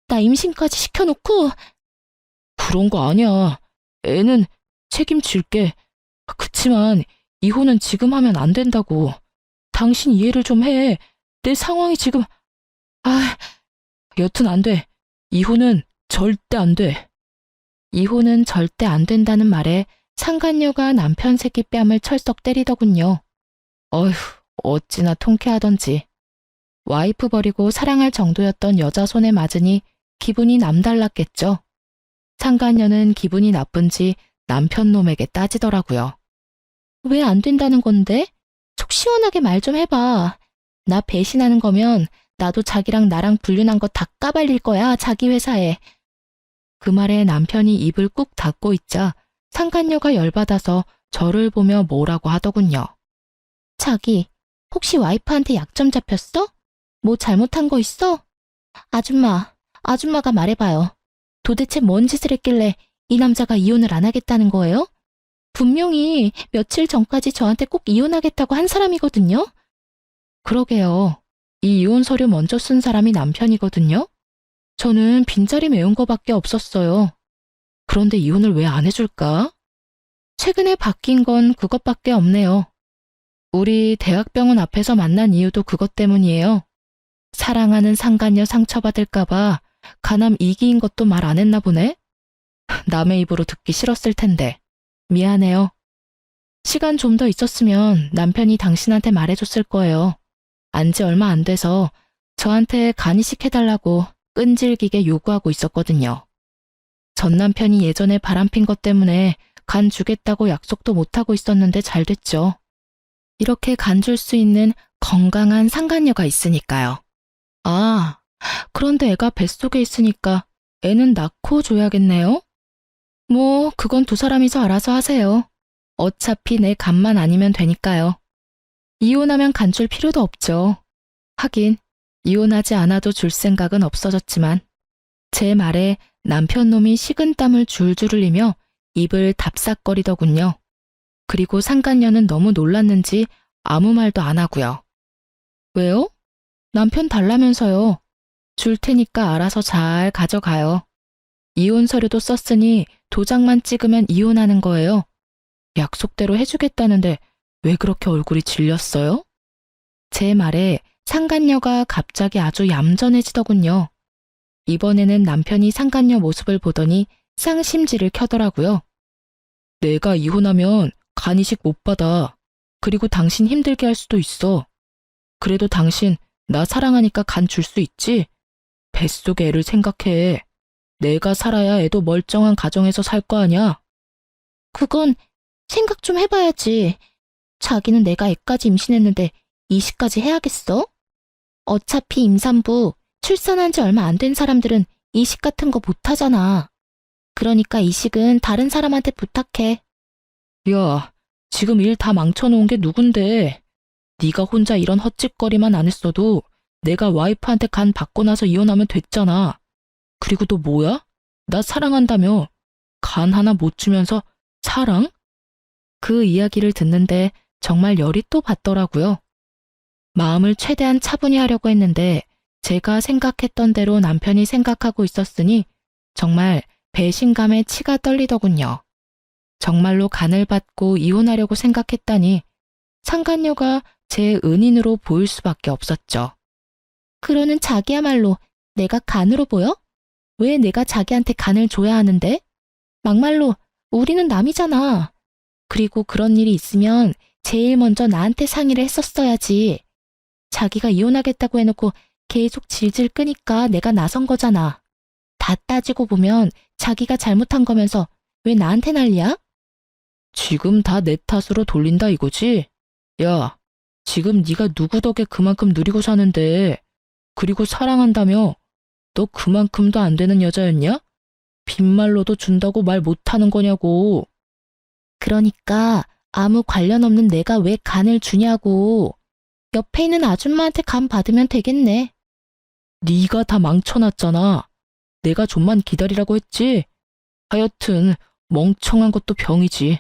Speaker 1: 나 임신까지 시켜놓고. 그런 거 아니야. 애는 책임질게. 그치만 이혼은 지금 하면 안 된다고. 당신 이해를 좀 해. 내 상황이 지금... 여튼 안 돼. 이혼은 절대 안 돼. 이혼은 절대 안 된다는 말에 상간녀가 남편 새끼 뺨을 철썩 때리더군요. 어휴, 어찌나 통쾌하던지. 와이프 버리고 사랑할 정도였던 여자 손에 맞으니 기분이 남달랐겠죠. 상간녀는 기분이 나쁜지 남편 놈에게 따지더라고요. 왜 안 된다는 건데? 속 시원하게 말 좀 해봐. 나 배신하는 거면 나도 자기랑 나랑 불륜한 거 다 까발릴 거야, 자기 회사에. 그 말에 남편이 입을 꾹 닫고 있자 상간녀가 열받아서 저를 보며 뭐라고 하더군요.
Speaker 2: 자기, 혹시 와이프한테 약점 잡혔어? 뭐 잘못한 거 있어? 아줌마가 말해봐요. 도대체 뭔 짓을 했길래 이 남자가 이혼을 안 하겠다는 거예요? 분명히 며칠 전까지 저한테 꼭 이혼하겠다고 한 사람이거든요?
Speaker 1: 그러게요. 이 이혼 서류 먼저 쓴 사람이 남편이거든요. 저는 빈자리 메운 거밖에 없었어요. 그런데 이혼을 왜 안 해줄까? 최근에 바뀐 건 그것밖에 없네요. 우리 대학병원 앞에서 만난 이유도 그것 때문이에요. 사랑하는 상간녀 상처받을까봐 가남 이기인 것도 말 안 했나 보네? 남의 입으로 듣기 싫었을 텐데. 미안해요. 시간 좀 더 있었으면 남편이 당신한테 말해줬을 거예요. 안지 얼마 안 돼서 저한테 간이식 해달라고 끈질기게 요구하고 있었거든요. 전 남편이 예전에 바람핀 것 때문에 간 주겠다고 약속도 못하고 있었는데 잘 됐죠. 이렇게 간 줄 수 있는 건강한 상간녀가 있으니까요. 아, 그런데 애가 뱃속에 있으니까 애는 낳고 줘야겠네요? 뭐, 그건 두 사람이서 알아서 하세요. 어차피 내 간만 아니면 되니까요. 이혼하면 간 줄 필요도 없죠. 하긴, 이혼하지 않아도 줄 생각은 없어졌지만, 제 말에 남편 놈이 식은땀을 줄줄 흘리며 입을 답싹거리더군요. 그리고 상간녀는 너무 놀랐는지 아무 말도 안 하고요. 왜요? 남편 달라면서요. 줄 테니까 알아서 잘 가져가요. 이혼 서류도 썼으니 도장만 찍으면 이혼하는 거예요. 약속대로 해주겠다는데 왜 그렇게 얼굴이 질렸어요? 제 말에 상간녀가 갑자기 아주 얌전해지더군요. 이번에는 남편이 상간녀 모습을 보더니 쌍심지를 켜더라고요. 내가 이혼하면 간이식 못 받아. 그리고 당신 힘들게 할 수도 있어. 그래도 당신 나 사랑하니까 간 줄 수 있지? 뱃속의 애를 생각해. 내가 살아야 애도 멀쩡한 가정에서 살 거 아냐?
Speaker 2: 그건 생각 좀 해봐야지. 자기는 내가 애까지 임신했는데 이식까지 해야겠어? 어차피 임산부, 출산한 지 얼마 안 된 사람들은 이식 같은 거 못하잖아. 그러니까 이식은 다른 사람한테 부탁해.
Speaker 1: 야, 지금 일 다 망쳐놓은 게 누군데? 네가 혼자 이런 헛짓거리만 안 했어도 내가 와이프한테 간 받고 나서 이혼하면 됐잖아. 그리고 또 뭐야? 나 사랑한다며. 간 하나 못 주면서 사랑? 그 이야기를 듣는데 정말 열이 또 받더라고요. 마음을 최대한 차분히 하려고 했는데 제가 생각했던 대로 남편이 생각하고 있었으니 정말 배신감에 치가 떨리더군요. 정말로 간을 받고 이혼하려고 생각했다니 상간녀가 제 은인으로 보일 수밖에 없었죠.
Speaker 2: 그러는 자기야말로 내가 간으로 보여? 왜 내가 자기한테 간을 줘야 하는데? 막말로 우리는 남이잖아. 그리고 그런 일이 있으면 제일 먼저 나한테 상의를 했었어야지. 자기가 이혼하겠다고 해놓고 계속 질질 끄니까 내가 나선 거잖아. 다 따지고 보면 자기가 잘못한 거면서 왜 나한테 난리야?
Speaker 1: 지금 다 내 탓으로 돌린다 이거지? 야, 지금 네가 누구 덕에 그만큼 누리고 사는데 그리고 사랑한다며 너 그만큼도 안 되는 여자였냐? 빈말로도 준다고 말 못하는 거냐고.
Speaker 2: 그러니까 아무 관련 없는 내가 왜 간을 주냐고. 옆에 있는 아줌마한테 간 받으면 되겠네.
Speaker 1: 네가 다 망쳐놨잖아. 내가 좀만 기다리라고 했지. 하여튼 멍청한 것도 병이지.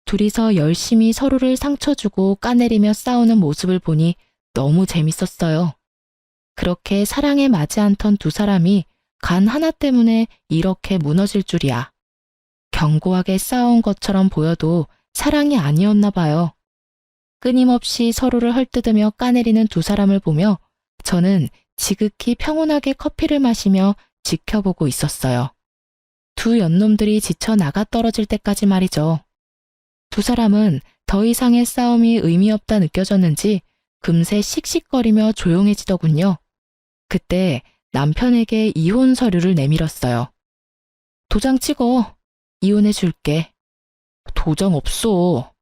Speaker 1: 둘이서 열심히 서로를 상처주고 까내리며 싸우는 모습을 보니 너무 재밌었어요. 그렇게 사랑에 맞지 않던 두 사람이 간 하나 때문에 이렇게 무너질 줄이야. 견고하게 싸운 것처럼 보여도 사랑이 아니었나 봐요. 끊임없이 서로를 헐뜯으며 까내리는 두 사람을 보며 저는 지극히 평온하게 커피를 마시며 지켜보고 있었어요. 두 연놈들이 지쳐 나가 떨어질 때까지 말이죠. 두 사람은 더 이상의 싸움이 의미 없다 느껴졌는지 금세 씩씩거리며 조용해지더군요. 그때 남편에게 이혼 서류를 내밀었어요. 도장 찍어. 이혼해 줄게. 도장 없어.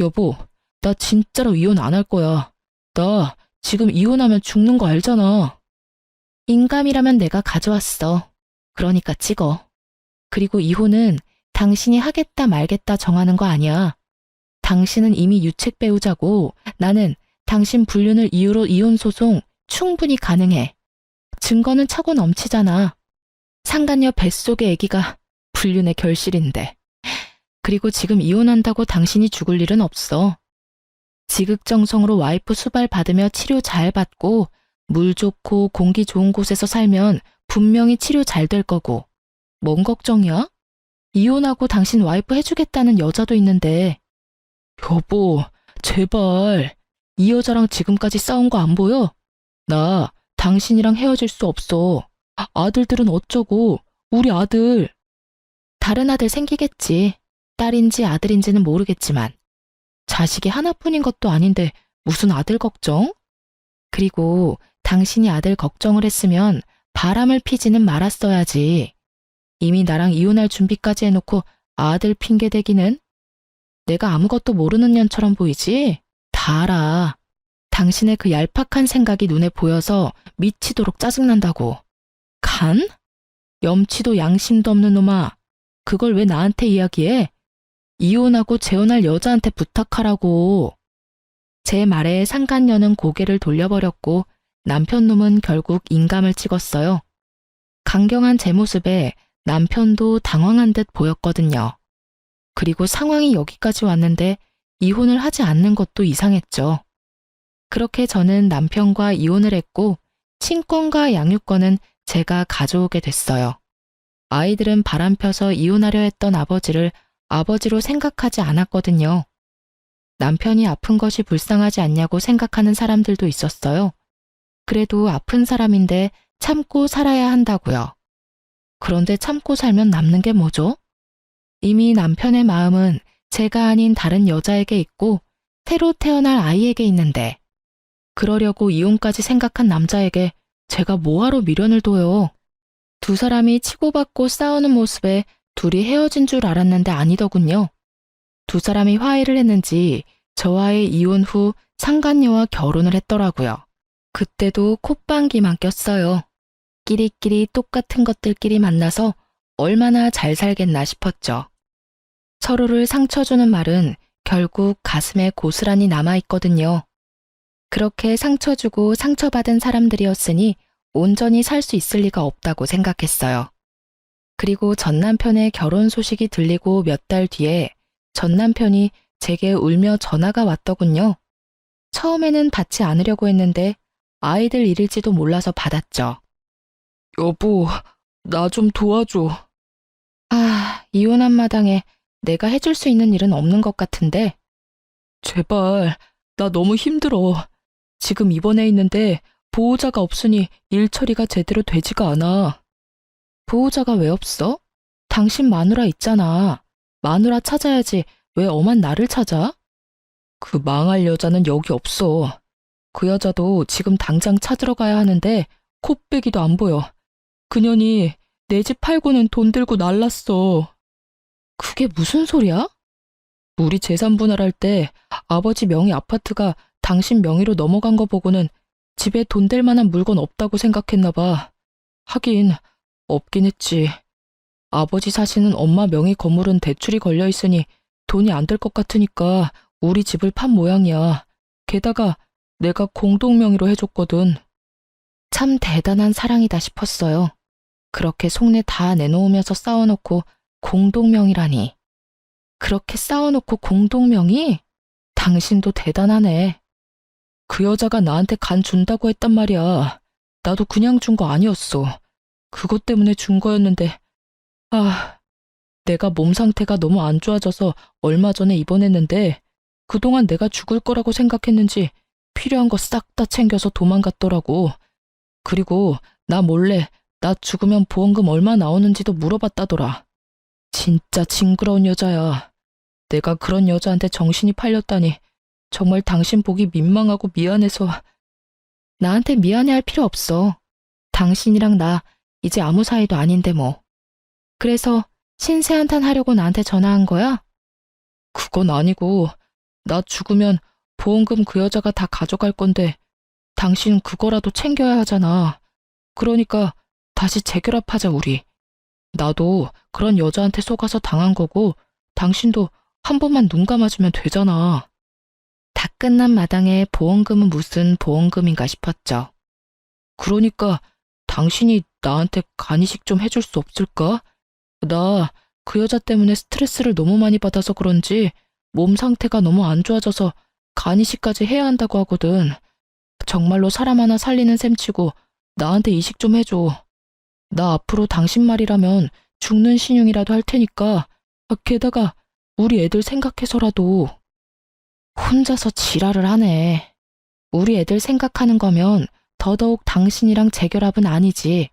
Speaker 1: 여보, 나 진짜로 이혼 안 할 거야. 나 지금 이혼하면 죽는 거 알잖아. 인감이라면 내가 가져왔어. 그러니까 찍어. 그리고 이혼은 당신이 하겠다 말겠다 정하는 거 아니야.
Speaker 2: 당신은 이미 유책 배우자고 나는 당신 불륜을 이유로 이혼 소송 충분히 가능해. 증거는 차고 넘치잖아. 상간녀 뱃속의 아기가 불륜의 결실인데. 그리고 지금 이혼한다고 당신이 죽을 일은 없어. 지극정성으로 와이프 수발 받으며 치료 잘 받고 물 좋고 공기 좋은 곳에서 살면 분명히 치료 잘 될 거고. 뭔 걱정이야? 이혼하고 당신 와이프 해주겠다는 여자도 있는데. 여보, 제발. 이 여자랑 지금까지 싸운 거 안 보여? 나 당신이랑 헤어질 수 없어. 아들들은 어쩌고, 우리 아들. 다른 아들 생기겠지. 딸인지 아들인지는 모르겠지만. 자식이 하나뿐인 것도 아닌데 무슨 아들 걱정? 그리고 당신이 아들 걱정을 했으면 바람을 피지는 말았어야지. 이미 나랑 이혼할 준비까지 해놓고 아들 핑계 대기는? 내가 아무것도 모르는 년처럼 보이지? 다 알아. 당신의 그 얄팍한 생각이 눈에 보여서 미치도록 짜증난다고. 간? 염치도 양심도 없는 놈아. 그걸 왜 나한테 이야기해? 이혼하고 재혼할 여자한테 부탁하라고. 제 말에 상간녀는 고개를 돌려버렸고 남편 놈은 결국 인감을 찍었어요. 강경한 제 모습에 남편도 당황한 듯 보였거든요. 그리고 상황이 여기까지 왔는데 이혼을 하지 않는 것도 이상했죠. 그렇게 저는 남편과 이혼을 했고 친권과 양육권은 제가 가져오게 됐어요. 아이들은 바람 펴서 이혼하려 했던 아버지를 아버지로 생각하지 않았거든요. 남편이 아픈 것이 불쌍하지 않냐고 생각하는 사람들도 있었어요. 그래도 아픈 사람인데 참고 살아야 한다고요. 그런데 참고 살면 남는 게 뭐죠? 이미 남편의 마음은 제가 아닌 다른 여자에게 있고 새로 태어날 아이에게 있는데 그러려고 이혼까지 생각한 남자에게 제가 뭐하러 미련을 둬요. 두 사람이 치고받고 싸우는 모습에 둘이 헤어진 줄 알았는데 아니더군요. 두 사람이 화해를 했는지 저와의 이혼 후 상간녀와 결혼을 했더라고요. 그때도 콧방귀만 꼈어요. 끼리끼리 똑같은 것들끼리 만나서 얼마나 잘 살겠나 싶었죠. 서로를 상처 주는 말은 결국 가슴에 고스란히 남아있거든요. 그렇게 상처 주고 상처받은 사람들이었으니 온전히 살 수 있을 리가 없다고 생각했어요. 그리고 전 남편의 결혼 소식이 들리고 몇 달 뒤에 전 남편이 제게 울며 전화가 왔더군요. 처음에는 받지 않으려고 했는데 아이들 일일지도 몰라서 받았죠. 여보, 나 좀 도와줘. 이혼한 마당에 내가 해줄 수 있는 일은 없는 것 같은데. 제발, 나 너무 힘들어. 지금 입원해 있는데 보호자가 없으니 일 처리가 제대로 되지가 않아. 보호자가 왜 없어? 당신 마누라 있잖아. 마누라 찾아야지 왜 엄한 나를 찾아? 그 망할 여자는 여기 없어. 그 여자도 지금 당장 찾으러 가야 하는데 코빼기도 안 보여. 그년이 내 집 팔고는 돈 들고 날랐어. 그게 무슨 소리야? 우리 재산 분할할 때 아버지 명의 아파트가 당신 명의로 넘어간 거 보고는 집에 돈 될 만한 물건 없다고 생각했나 봐. 하긴 없긴 했지. 아버지 사시는 엄마 명의 건물은 대출이 걸려 있으니 돈이 안 될 것 같으니까 우리 집을 판 모양이야. 게다가 내가 공동 명의로 해줬거든. 참 대단한 사랑이다 싶었어요. 그렇게 속내 다 내놓으면서 싸워놓고 공동명의라니. 그렇게 싸워놓고 공동명의? 당신도 대단하네. 그 여자가 나한테 간 준다고 했단 말이야. 나도 그냥 준 거 아니었어. 그것 때문에 준 거였는데 내가 몸 상태가 너무 안 좋아져서 얼마 전에 입원했는데 그동안 내가 죽을 거라고 생각했는지 필요한 거 싹 다 챙겨서 도망갔더라고. 그리고 나 몰래 나 죽으면 보험금 얼마 나오는지도 물어봤다더라. 진짜 징그러운 여자야. 내가 그런 여자한테 정신이 팔렸다니 정말 당신 보기 민망하고 미안해서. 나한테 미안해할 필요 없어. 당신이랑 나 이제 아무 사이도 아닌데 뭐. 그래서 신세한탄 하려고 나한테 전화한 거야? 그건 아니고 나 죽으면 보험금 그 여자가 다 가져갈 건데 당신 그거라도 챙겨야 하잖아. 그러니까 다시 재결합하자 우리. 나도 그런 여자한테 속아서 당한 거고 당신도
Speaker 1: 한 번만 눈 감아주면 되잖아.
Speaker 2: 다 끝난 마당에 보험금은 무슨 보험금인가 싶었죠.
Speaker 1: 그러니까 당신이 나한테 간이식 좀 해줄 수 없을까? 나 그 여자 때문에 스트레스를 너무 많이 받아서 그런지 몸 상태가 너무 안 좋아져서 간이식까지 해야 한다고 하거든. 정말로 사람 하나 살리는 셈치고 나한테 이식 좀 해줘. 나 앞으로 당신 말이라면 죽는 신용이라도 할 테니까. 게다가 우리 애들 생각해서라도.
Speaker 2: 혼자서 지랄을 하네. 우리 애들 생각하는 거면 더더욱 당신이랑 재결합은 아니지.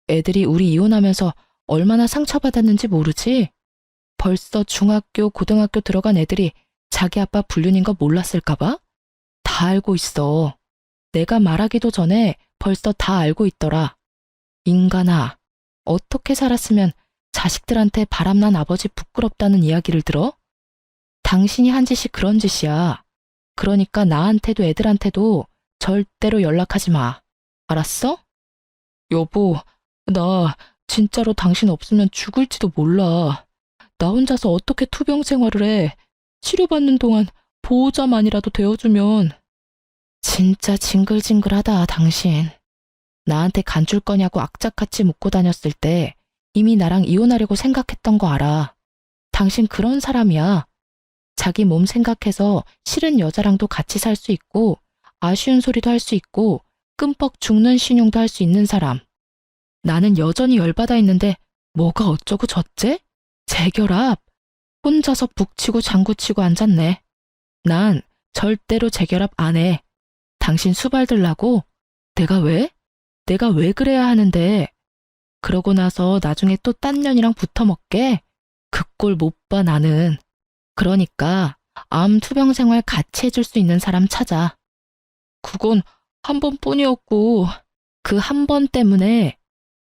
Speaker 1: 애들이 우리 이혼하면서 얼마나 상처받았는지 모르지? 벌써 중학교, 고등학교 들어간 애들이 자기 아빠 불륜인 거 몰랐을까봐? 다 알고 있어. 내가 말하기도 전에 벌써 다 알고 있더라. 인간아, 어떻게 살았으면 자식들한테 바람난 아버지 부끄럽다는 이야기를 들어? 당신이 한 짓이 그런 짓이야. 그러니까 나한테도 애들한테도 절대로 연락하지 마. 알았어? 여보, 나 진짜로 당신 없으면 죽을지도 몰라. 나 혼자서 어떻게 투병 생활을 해. 치료받는 동안 보호자만이라도 되어주면.
Speaker 2: 진짜 징글징글하다, 당신. 나한테 간 줄 거냐고 악착같이 묻고 다녔을 때 이미 나랑 이혼하려고 생각했던 거 알아. 당신 그런 사람이야. 자기 몸 생각해서 싫은 여자랑도 같이 살 수 있고 아쉬운 소리도 할 수 있고 끔뻑 죽는 신용도 할 수 있는 사람. 나는 여전히 열받아 있는데 뭐가 어쩌고 저째? 재결합. 혼자서 북치고 장구치고 앉았네. 난 절대로 재결합 안 해. 당신 수발 들라고? 내가 왜? 내가 왜 그래야 하는데? 그러고 나서 나중에 또 딴 년이랑 붙어먹게? 그 꼴 못 봐 나는. 그러니까 암 투병 생활 같이 해줄 수 있는 사람 찾아. 그건 한 번뿐이었고 그 한 번 때문에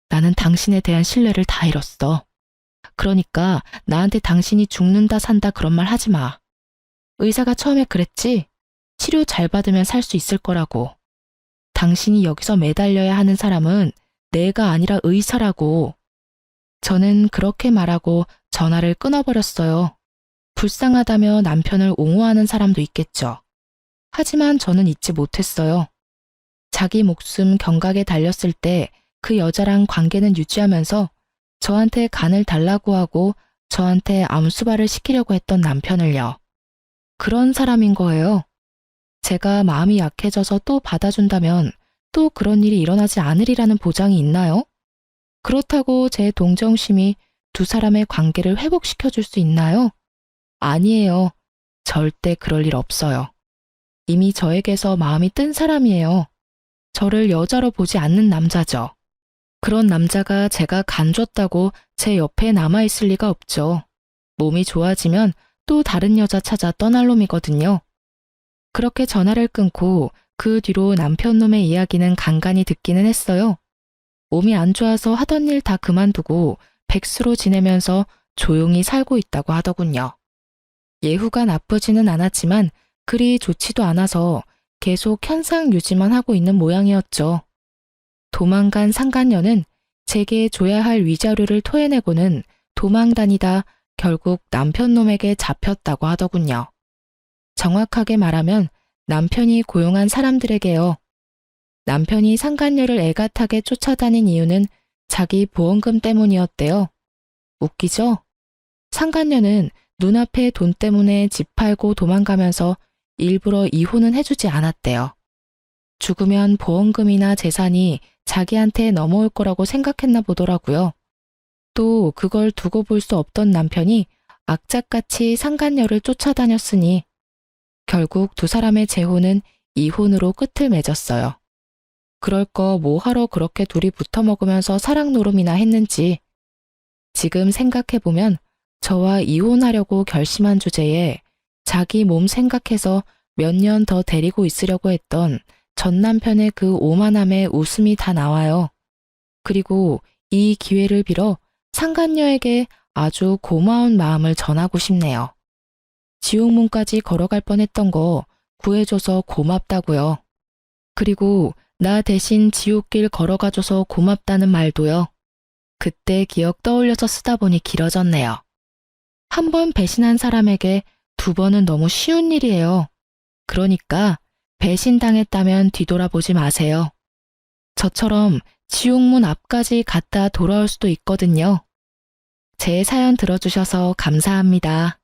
Speaker 2: 나는 당신에 대한 신뢰를 다 잃었어. 그러니까 나한테 당신이 죽는다 산다 그런 말 하지 마. 의사가 처음에 그랬지? 치료 잘 받으면 살 수 있을 거라고. 당신이 여기서 매달려야 하는 사람은 내가 아니라 의사라고. 저는 그렇게 말하고 전화를 끊어버렸어요. 불쌍하다며 남편을 옹호하는 사람도 있겠죠. 하지만 저는 잊지 못했어요. 자기 목숨 경각에 달렸을 때 그 여자랑 관계는 유지하면서 저한테 간을 달라고 하고 저한테 암수발을 시키려고 했던 남편을요. 그런 사람인 거예요. 제가 마음이 약해져서 또 받아준다면 또 그런 일이 일어나지 않으리라는 보장이 있나요? 그렇다고 제 동정심이 두 사람의 관계를 회복시켜줄 수 있나요? 아니에요. 절대 그럴 일 없어요. 이미 저에게서 마음이 뜬 사람이에요. 저를 여자로 보지 않는 남자죠. 그런 남자가 제가 간 줬다고 제 옆에 남아있을 리가 없죠. 몸이 좋아지면 또 다른 여자 찾아 떠날 놈이거든요. 그렇게 전화를 끊고 그 뒤로 남편 놈의 이야기는 간간히 듣기는 했어요. 몸이 안 좋아서 하던 일 다 그만두고 백수로 지내면서 조용히 살고 있다고 하더군요. 예후가 나쁘지는 않았지만 그리 좋지도 않아서 계속 현상 유지만 하고 있는 모양이었죠. 도망간 상간녀는 제게 줘야 할 위자료를 토해내고는 도망다니다 결국 남편 놈에게 잡혔다고 하더군요. 정확하게 말하면 남편이 고용한 사람들에게요. 남편이 상간녀를 애가타게 쫓아다닌 이유는 자기 보험금 때문이었대요. 웃기죠? 상간녀는 눈앞에 돈 때문에 집 팔고 도망가면서 일부러 이혼은 해주지 않았대요. 죽으면 보험금이나 재산이 자기한테 넘어올 거라고 생각했나 보더라고요. 또 그걸 두고 볼 수 없던 남편이 악착같이 상간녀를 쫓아다녔으니 결국 두 사람의 재혼은 이혼으로 끝을 맺었어요. 그럴 거 뭐하러 그렇게 둘이 붙어먹으면서 사랑 노름이나 했는지. 지금 생각해보면 저와 이혼하려고 결심한 주제에 자기 몸 생각해서 몇 년 더 데리고 있으려고 했던 전 남편의 그 오만함에 웃음이 다 나와요. 그리고 이 기회를 빌어 상간녀에게 아주 고마운 마음을 전하고 싶네요. 지옥문까지 걸어갈 뻔했던 거 구해줘서 고맙다고요. 그리고 나 대신 지옥길 걸어가줘서 고맙다는 말도요. 그때 기억 떠올려서 쓰다 보니 길어졌네요. 한 번 배신한 사람에게 두 번은 너무 쉬운 일이에요. 그러니까 배신당했다면 뒤돌아보지 마세요. 저처럼 지옥문 앞까지 갔다 돌아올 수도 있거든요. 제 사연 들어주셔서 감사합니다.